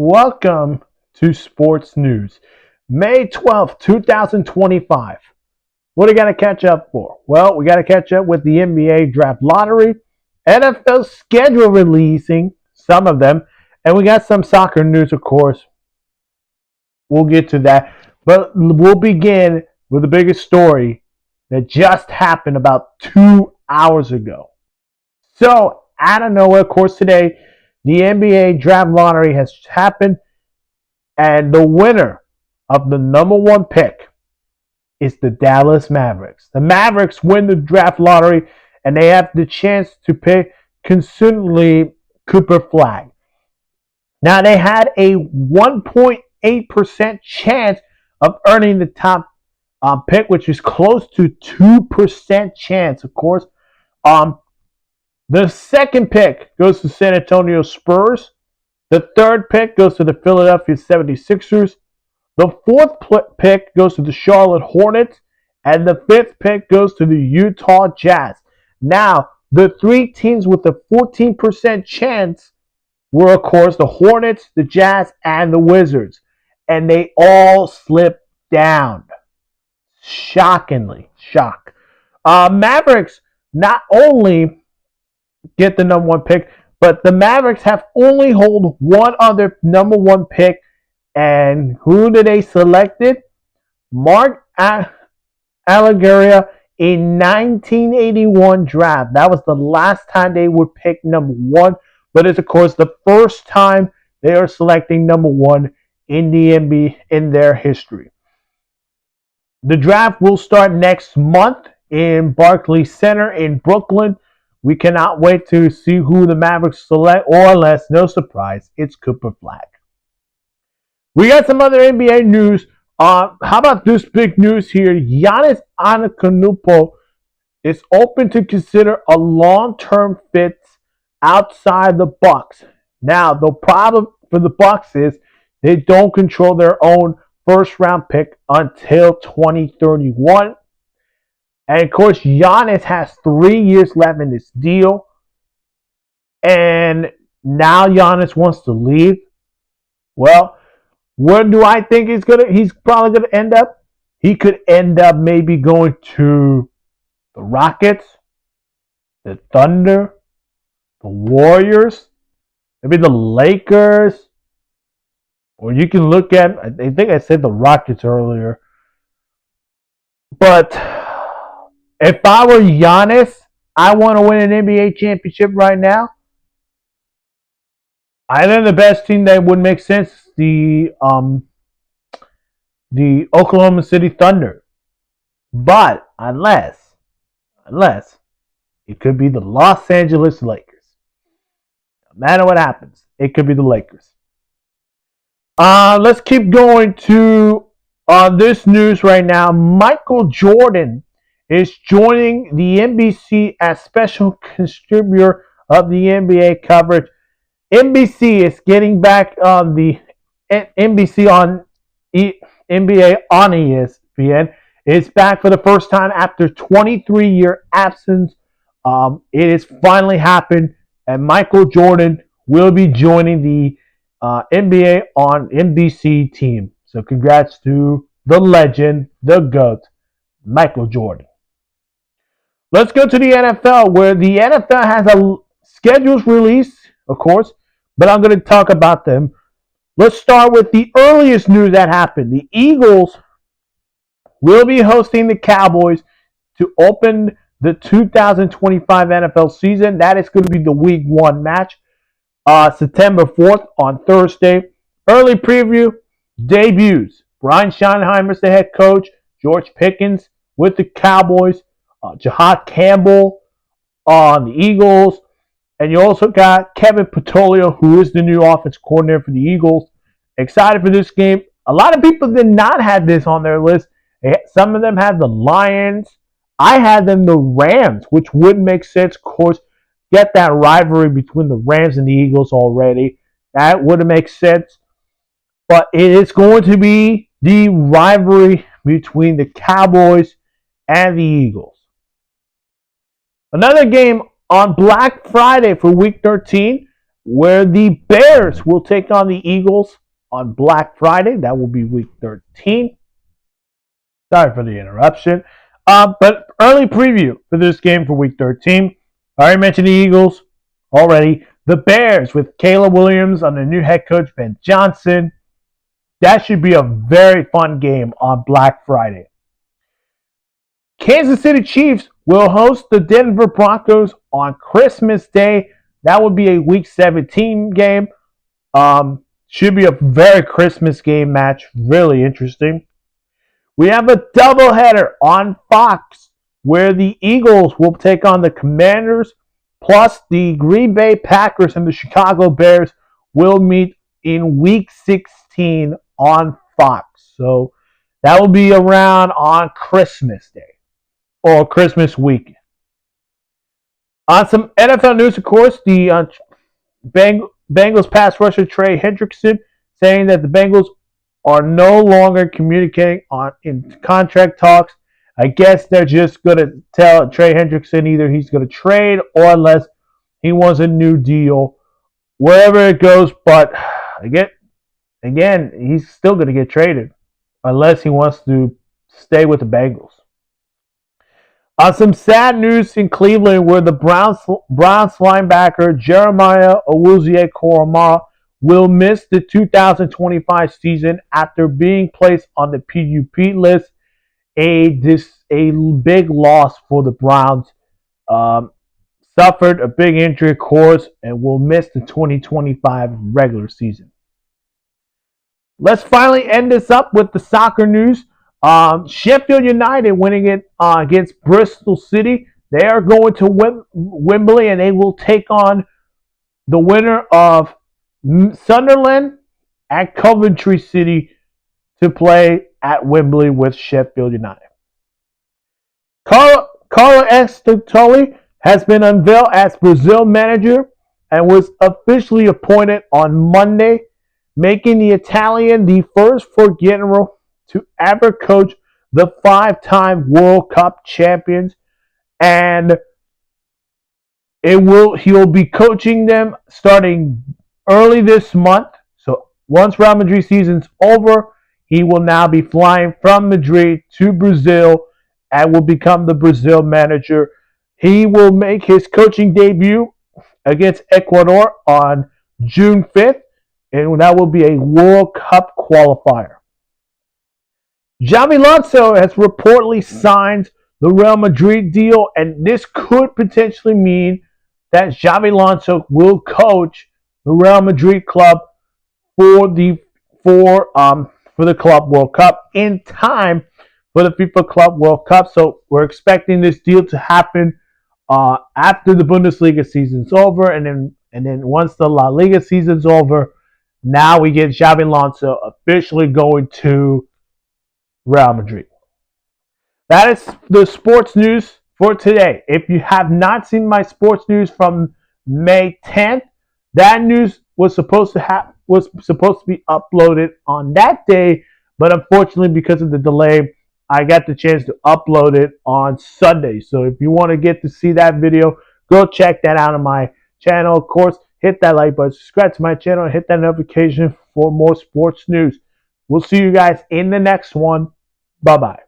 Welcome to Sports News, May 12th, 2025. What do we got to catch up for? Well, we got to catch up with the NBA Draft Lottery, NFL schedule releasing, some of them, and we got some soccer news, of course. We'll get to that. But we'll begin with the biggest story that just happened about 2 hours ago. So, out of nowhere, of course, today, the NBA Draft Lottery has happened, and the winner of the number one pick is the Dallas Mavericks. The Mavericks win the draft lottery, and they have the chance to pick consistently Cooper Flagg. Now, they had a 1.8% chance of earning the top pick, which is close to 2% chance, of course. The second pick goes to San Antonio Spurs. The third pick goes to the Philadelphia 76ers. The fourth pick goes to the Charlotte Hornets. And the fifth pick goes to the Utah Jazz. Now, the three teams with a 14% chance were, of course, the Hornets, the Jazz, and the Wizards. And they all slipped down. Shockingly. Mavericks not only get the number one pick, but the Mavericks have only hold one other number one pick. And who did they selected? Mark Allegaria in 1981 draft. That was the last time they would pick number one, but it's of course the first time they are selecting number one in the NBA in their history. The draft will start next month in Barclays Center in Brooklyn. We cannot wait to see who the Mavericks select, or unless, no surprise, it's Cooper Flagg. We got some other NBA news. How about this big news here? Giannis Antetokounmpo is open to consider a long-term fit outside the Bucks. Now, the problem for the Bucks is they don't control their own first-round pick until 2031. And, of course, Giannis has 3 years left in this deal. And now Giannis wants to leave. Well, where do I think he's probably going to end up? He could end up maybe going to the Rockets, the Thunder, the Warriors, maybe the Lakers. Or you can look at, I think I said the Rockets earlier. But if I were Giannis, I want to win an NBA championship right now. I think the best team that would make sense is the Oklahoma City Thunder. But unless it could be the Los Angeles Lakers. No matter what happens, it could be the Lakers. Let's keep going to this news right now. Michael Jordan is joining the NBC as special contributor of the NBA coverage. NBC is getting back on the NBC on NBA on ESPN. It's back for the first time after 23-year absence. It has finally happened, and Michael Jordan will be joining the NBA on NBC team. So congrats to the legend, the GOAT, Michael Jordan. Let's go to the NFL, where the NFL has a schedules release, of course, but I'm going to talk about them. Let's start with the earliest news that happened. The Eagles will be hosting the Cowboys to open the 2025 NFL season. That is going to be the Week 1 match. September 4th on Thursday. Early preview, debuts. Brian Schottenheimer's the head coach. George Pickens with the Cowboys. Jahad Campbell on the Eagles. And you also got Kevin Patolio, who is the new offense coordinator for the Eagles. Excited for this game. A lot of people did not have this on their list. Some of them had the Lions. I had them the Rams, which wouldn't make sense, of course. Get that rivalry between the Rams and the Eagles already. That wouldn't make sense. But it is going to be the rivalry between the Cowboys and the Eagles. Another game on Black Friday for Week 13. where the Bears will take on the Eagles on Black Friday. That will be week 13. Sorry for the interruption. But early preview for this game for week 13. I already mentioned the Eagles already. The Bears with Caleb Williams on the new head coach, Ben Johnson. That should be a very fun game on Black Friday. Kansas City Chiefs will host the Denver Broncos on Christmas Day. That would be a Week 17 game. Should be a very Christmas game match. Really interesting. We have a doubleheader on Fox where the Eagles will take on the Commanders, plus the Green Bay Packers and the Chicago Bears will meet in Week 16 on Fox. So that will be around on Christmas Day or Christmas week. On some NFL news, of course, the Bengals pass rusher Trey Hendrickson saying that the Bengals are no longer communicating in contract talks. I guess they're just going to tell Trey Hendrickson either he's going to trade or unless he wants a new deal, wherever it goes. But again, he's still going to get traded unless he wants to stay with the Bengals. Some sad news in Cleveland where the Browns linebacker Jeremiah Owuzie-Koramoah will miss the 2025 season after being placed on the PUP list. A big loss for the Browns. Suffered a big injury, of course, and will miss the 2025 regular season. Let's finally end this up with the soccer news. Sheffield United winning it against Bristol City. They are going to Wembley and they will take on the winner of Sunderland and Coventry City to play at Wembley with Sheffield United. Carlo Ancelotti has been unveiled as Brazil manager and was officially appointed on Monday, making the Italian the first general to ever coach the 5-time World Cup champions, and he'll be coaching them starting early this month. So once Real Madrid season's over, he will now be flying from Madrid to Brazil and will become the Brazil manager. He will make his coaching debut against Ecuador on June 5th, and that will be a World Cup qualifier. Xabi Alonso has reportedly signed the Real Madrid deal, and this could potentially mean that Xabi Alonso will coach the Real Madrid club for the Club World Cup in time for the FIFA Club World Cup. So we're expecting this deal to happen after the Bundesliga season's over, and then once the La Liga season's over, now we get Xabi Alonso officially going to Real Madrid. That is the sports news for today. If you have not seen my sports news from May 10th, that news was supposed to be uploaded on that day, but unfortunately because of the delay, I got the chance to upload it on Sunday. So if you want to get to see that video, go check that out on my channel. Of course, hit that like button, subscribe to my channel, and hit that notification for more sports news. We'll see you guys in the next one. Bye-bye.